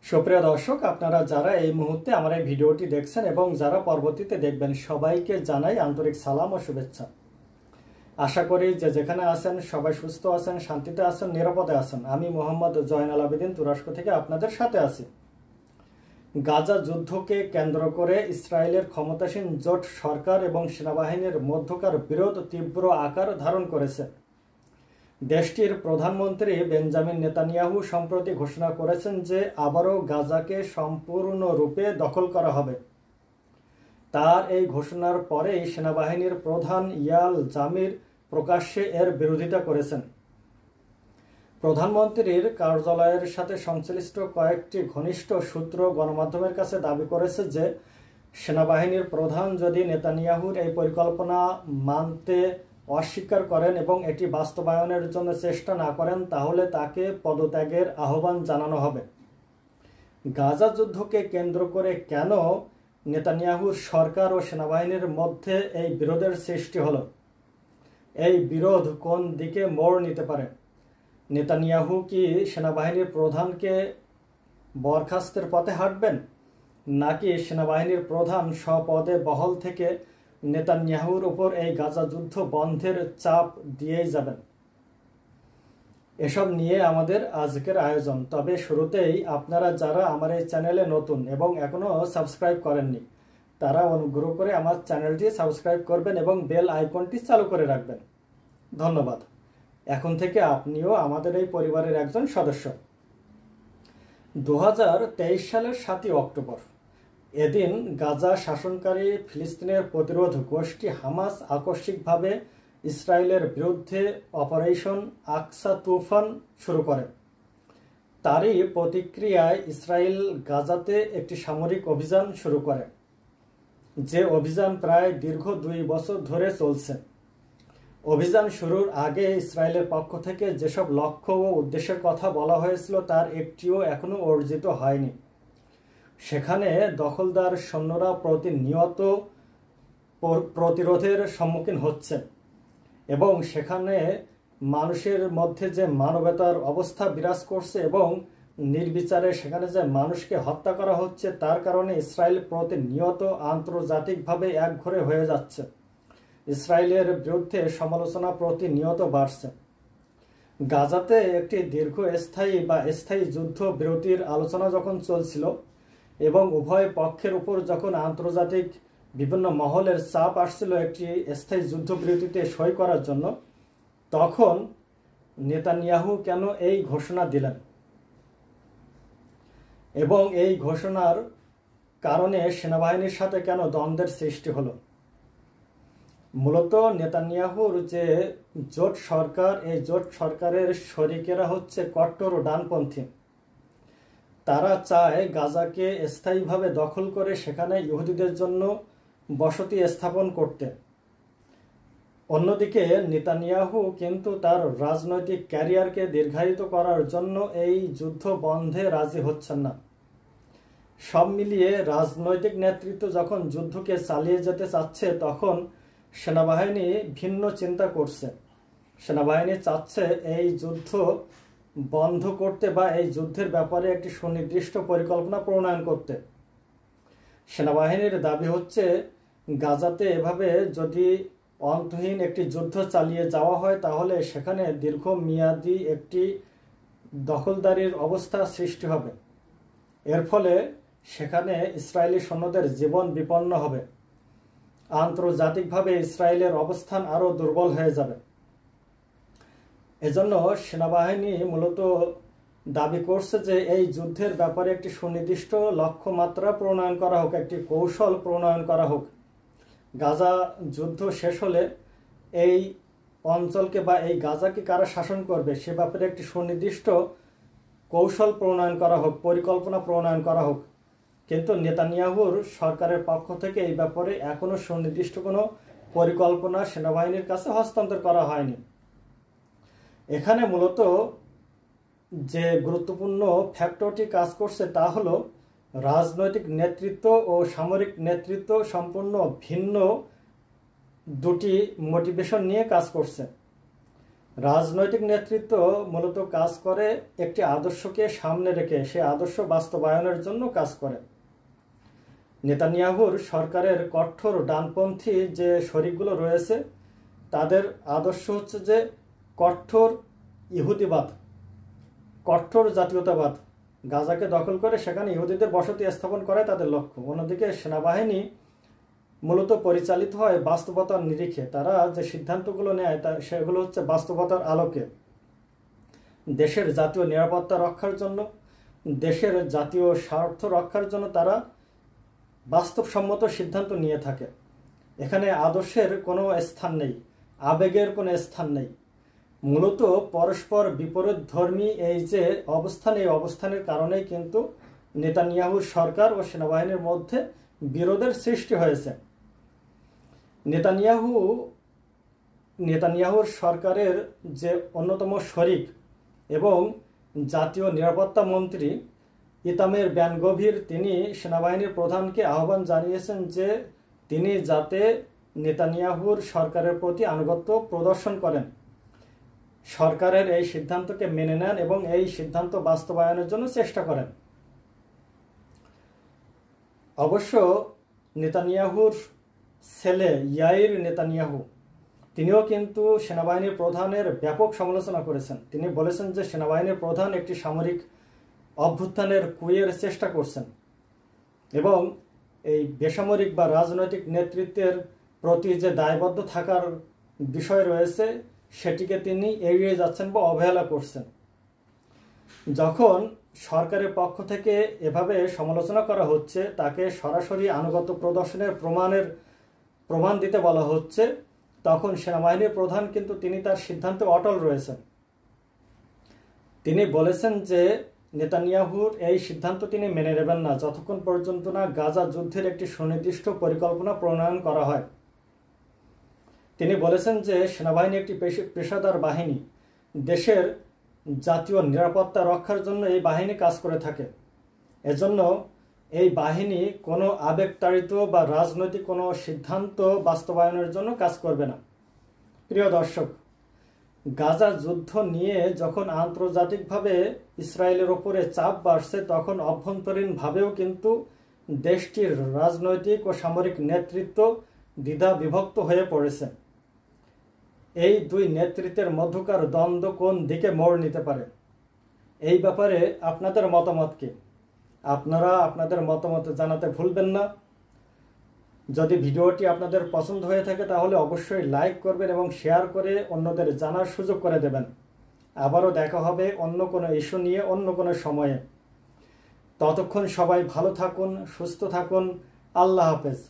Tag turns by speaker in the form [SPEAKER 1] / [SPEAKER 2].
[SPEAKER 1] সুপ্রিয় দর্শক, আপনারা যারা এই মুহূর্তে আমার এই ভিডিওটি দেখছেন এবং যারা পরবর্তীতে দেখবেন, সবাইকে জানাই আন্তরিক সালাম ও শুভেচ্ছা। আশা করি যে যেখানে আছেন সবাই সুস্থ আছেন, শান্তিতে আছেন, নিরাপদে আছেন। আমি মোহাম্মদ জয়নাল আবেদিন তুরস্ক থেকে আপনাদের সাথে আছি। গাজা যুদ্ধকে কেন্দ্র করে ইসরায়েলের ক্ষমতাসীন জোট সরকার এবং সেনাবাহিনীর মধ্যকার বিরোধ তীব্র আকার ধারণ করেছে। দেশটির প্রধানমন্ত্রী বেঞ্জামিন নেতানিয়াহু সম্প্রতি ঘোষণা করেছেন যে আবারও গাজাকে সম্পূর্ণরূপে দখল করা হবে। তার এই ঘোষণার পরেই সেনাবাহিনীর প্রধান ইয়াল জামির প্রকাশ্যে এর বিরোধিতা করেছেন। প্রধানমন্ত্রীর কার্যালয়ের সাথে সংশ্লিষ্ট কয়েকটি ঘনিষ্ঠ সূত্র গণমাধ্যমের কাছে দাবি করেছে যে সেনাবাহিনীর প্রধান যদি নেতানিয়াহুর এই পরিকল্পনা মানতে অস্বীকার করেন এবং এটি বাস্তবায়নের জন্য চেষ্টা না করেন, তাহলে তাকে পদত্যাগের আহ্বান জানানো হবে। গাজা যুদ্ধকে কেন্দ্র করে কেন নেতানিয়াহুর সরকার ও সেনাবাহিনীর মধ্যে এই বিরোধের সৃষ্টি হলো? এই বিরোধ কোন দিকে মোড় নিতে পারে? নেতানিয়াহু কি সেনাবাহিনীর প্রধানকে বরখাস্তের পথে হাঁটবেন, নাকি সেনাবাহিনীর প্রধান স্বপদে বহাল থেকে নেতানিয়াহুর উপর এই গাজা যুদ্ধ বন্ধের চাপ দিয়েই যাবেন? এসব নিয়ে আমাদের আজকের আয়োজন। তবে শুরুতেই আপনারা যারা আমার এই চ্যানেলে নতুন এবং এখনো সাবস্ক্রাইব করেননি, তারা অনুগ্রহ করে আমার চ্যানেলটি সাবস্ক্রাইব করবেন এবং বেল আইকনটি চালু করে রাখবেন। ধন্যবাদ। এখন থেকে আপনিও আমাদের এই পরিবারের একজন সদস্য। 2023 সালের 7 অক্টোবর এদিন গাজা শাসনকারী ফিলিস্তিনের প্রতিরোধ গোষ্ঠী হামাস আকস্মিকভাবে ইসরায়েলের বিরুদ্ধে অপারেশন আকসা তুফান শুরু করে। তারই প্রতিক্রিয়ায় ইসরায়েল গাজাতে একটি সামরিক অভিযান শুরু করে, যে অভিযান প্রায় দীর্ঘ 2 বছর ধরে চলছে। অভিযান শুরুর আগে ইসরায়েলের পক্ষ থেকে যেসব লক্ষ্য ও উদ্দেশ্যের কথা বলা হয়েছিল তার একটিও এখনো অর্জিত হয়নি। সেখানে দখলদার সৈন্যরা প্রতিনিয়ত প্রতিরোধের সম্মুখীন হচ্ছে এবং সেখানে মানুষের মধ্যে যে মানবতার অবস্থা বিরাজ করছে এবং নির্বিচারে সেখানে যে মানুষকে হত্যা করা হচ্ছে, তার কারণে ইসরায়েল প্রতিনিয়ত আন্তর্জাতিকভাবে একঘরে হয়ে যাচ্ছে। ইসরায়েলের বিরুদ্ধে সমালোচনা প্রতিনিয়ত বাড়ছে। গাজাতে একটি স্থায়ী যুদ্ধ বিরতির আলোচনা যখন চলছিল এবং উভয় পক্ষের উপর যখন আন্তর্জাতিক বিভিন্ন মহলের চাপ আসছিল একটি স্থায়ী যুদ্ধবিরতিতে সই করার জন্য, তখন নেতানিয়াহু কেন এই ঘোষণা দিলেন এবং এই ঘোষণার কারণে সেনাবাহিনীর সাথে কেন দ্বন্দ্বের সৃষ্টি হলো? মূলত নেতানিয়াহুর যে জোট সরকার, এই জোট সরকারের শরিকেরা হচ্ছে কট্টর ডানপন্থী। তারা চায় গাজাকে স্থায়ীভাবে দখল করে সেখানে ইহুদিদের জন্য বসতি স্থাপন করতে। অন্যদিকে নেতানিয়াহু কিন্তু তার রাজনৈতিক ক্যারিয়ারকে দীর্ঘায়িত করার জন্য এই যুদ্ধ বন্ধে রাজি হচ্ছেন না। সব মিলিয়ে রাজনৈতিক নেতৃত্ব যখন যুদ্ধকে চালিয়ে যেতে চাচ্ছে, তখন সেনাবাহিনী ভিন্ন চিন্তা করছে। সেনাবাহিনী চাচ্ছে এই যুদ্ধ বন্ধ করতে বা এই যুদ্ধের ব্যাপারে একটি সুনির্দিষ্ট পরিকল্পনা প্রণয়ন করতে। সেনাবাহিনীর দাবি হচ্ছে গাজাতে এভাবে যদি অন্তহীন একটি যুদ্ধ চালিয়ে যাওয়া হয়, তাহলে সেখানে দীর্ঘমেয়াদী একটি দখলদারির অবস্থা সৃষ্টি হবে। এর ফলে সেখানে ইসরায়েলি সৈন্যদের জীবন বিপন্ন হবে। আন্তর্জাতিকভাবে ইসরায়েলের অবস্থান আরও দুর্বল হয়ে যাবে। এজন্য সেনাবাহিনী মূলত দাবি করছে যে এই যুদ্ধের ব্যাপারে একটি সুনির্দিষ্ট লক্ষ্যমাত্রা প্রণয়ন করা হোক, একটি কৌশল প্রণয়ন করা হোক। গাজা যুদ্ধ শেষ হলে এই অঞ্চলকে বা এই গাজাকে কারা শাসন করবে সে ব্যাপারে একটি সুনির্দিষ্ট কৌশল প্রণয়ন করা হোক, পরিকল্পনা প্রণয়ন করা হোক। কিন্তু নেতানিয়াহুর সরকারের পক্ষ থেকে এই ব্যাপারে এখনো সুনির্দিষ্ট কোনো পরিকল্পনা সেনাবাহিনীর কাছে হস্তান্তর করা হয়নি। এখানে মূলত যে গুরুত্বপূর্ণ ফ্যাক্টরটি কাজ করছে তা হলো রাজনৈতিক নেতৃত্ব ও সামরিক নেতৃত্ব সম্পূর্ণ ভিন্ন দুটি মোটিভেশন নিয়ে কাজ করছে। রাজনৈতিক নেতৃত্ব মূলত কাজ করে একটি আদর্শকে সামনে রেখে সেই আদর্শ বাস্তবায়নের জন্য কাজ করে। নেতানিয়াহুর সরকারের কঠোর ডানপন্থী যে শরিকগুলো রয়েছে তাদের আদর্শ হচ্ছে যে কঠোর ইহুদিবাদ, কঠোর জাতীয়তাবাদ। গাজাকে দখল করে সেখানে ইহুদিদের বসতি স্থাপন করে তাদের লক্ষ্য। অন্যদিকে সেনাবাহিনী মূলত পরিচালিত হয় বাস্তবতার নিরিখে। তারা যে সিদ্ধান্তগুলো নেয় সেগুলো হচ্ছে বাস্তবতার আলোকে। দেশের জাতীয় নিরাপত্তা রক্ষার জন্য, দেশের জাতীয় স্বার্থ রক্ষার জন্য তারা বাস্তবসম্মত সিদ্ধান্ত নিয়ে থাকে। এখানে আদর্শের কোনো স্থান নেই, আবেগের কোনো স্থান নেই। মূলত পরস্পর বিপরীত ধর্মী এই যে অবস্থান, এই অবস্থানের কারণেই কিন্তু নেতানিয়াহুর সরকার ও সেনাবাহিনীর মধ্যে বিরোধের সৃষ্টি হয়েছে। নেতানিয়াহুর সরকারের যে অন্যতম শরিক এবং জাতীয় নিরাপত্তা মন্ত্রী ইতামের বেন-গভির তিনি সেনাবাহিনীর প্রধানকে আহ্বান জানিয়েছেন যে তিনি যাতে নেতানিয়াহুর সরকারের প্রতি আনুগত্য প্রদর্শন করেন, সরকারের এই সিদ্ধান্তকে মেনে নেন এবং এই সিদ্ধান্ত বাস্তবায়নের জন্য চেষ্টা করেন। অবশ্য নেতানিয়াহুর ছেলে ইয়াইর নেতানিয়াহু তিনিও কিন্তু সেনাবাহিনীর প্রধানের ব্যাপক সমালোচনা করেছেন। তিনি বলেছেন যে সেনাবাহিনীর প্রধান একটি সামরিক অভ্যুত্থানের কুইয়ের চেষ্টা করছেন এবং এই বেসামরিক বা রাজনৈতিক নেতৃত্বের প্রতি যে দায়বদ্ধ থাকার বিষয় রয়েছে সেটিকে তিনি এড়িয়ে যাচ্ছেন বা অবহেলা করছেন। যখন সরকারের পক্ষ থেকে এভাবে সমালোচনা করা হচ্ছে, তাকে সরাসরি আনুগত্য প্রদর্শনের প্রমাণ দিতে বলা হচ্ছে, তখন সেনাবাহিনীর প্রধান কিন্তু তিনি তার সিদ্ধান্তে অটল রয়েছেন। তিনি বলেছেন যে নেতানিয়াহুর এই সিদ্ধান্ত তিনি মেনে নেবেন না যতক্ষণ পর্যন্ত না গাজা যুদ্ধের একটি সুনির্দিষ্ট পরিকল্পনা প্রণয়ন করা হয়। তিনি বলেছেন যে সেনাবাহিনী একটি পেশাদার বাহিনী, দেশের জাতীয় নিরাপত্তা রক্ষার জন্য এই বাহিনী কাজ করে থাকে। এজন্য এই বাহিনী কোনো আবেগতাড়িত বা রাজনৈতিক কোনো সিদ্ধান্ত বাস্তবায়নের জন্য কাজ করবে না। প্রিয় দর্শক, গাজা যুদ্ধ নিয়ে যখন আন্তর্জাতিকভাবে ইসরায়েলের ওপরে চাপ বাড়ছে, তখন অভ্যন্তরীণভাবেও কিন্তু দেশটির রাজনৈতিক ও সামরিক নেতৃত্ব দ্বিধা বিভক্ত হয়ে পড়েছে। এই দুই নেতৃত্বের মধ্যকার দ্বন্দ্ব কোন দিকে মোড় নিতে পারে, এই ব্যাপারে আপনাদের মতামত কি? আপনারা আপনাদের মতামত জানাতে ভুলবেন না। যদি ভিডিওটি আপনাদের পছন্দ হয়ে থাকে তাহলে অবশ্যই লাইক করবেন এবং শেয়ার করে অন্যদের জানার সুযোগ করে দেবেন। আবারও দেখা হবে অন্য কোনো ইস্যু নিয়ে অন্য কোনো সময়ে। ততক্ষণ সবাই ভালো থাকুন, সুস্থ থাকুন। আল্লাহ হাফেজ।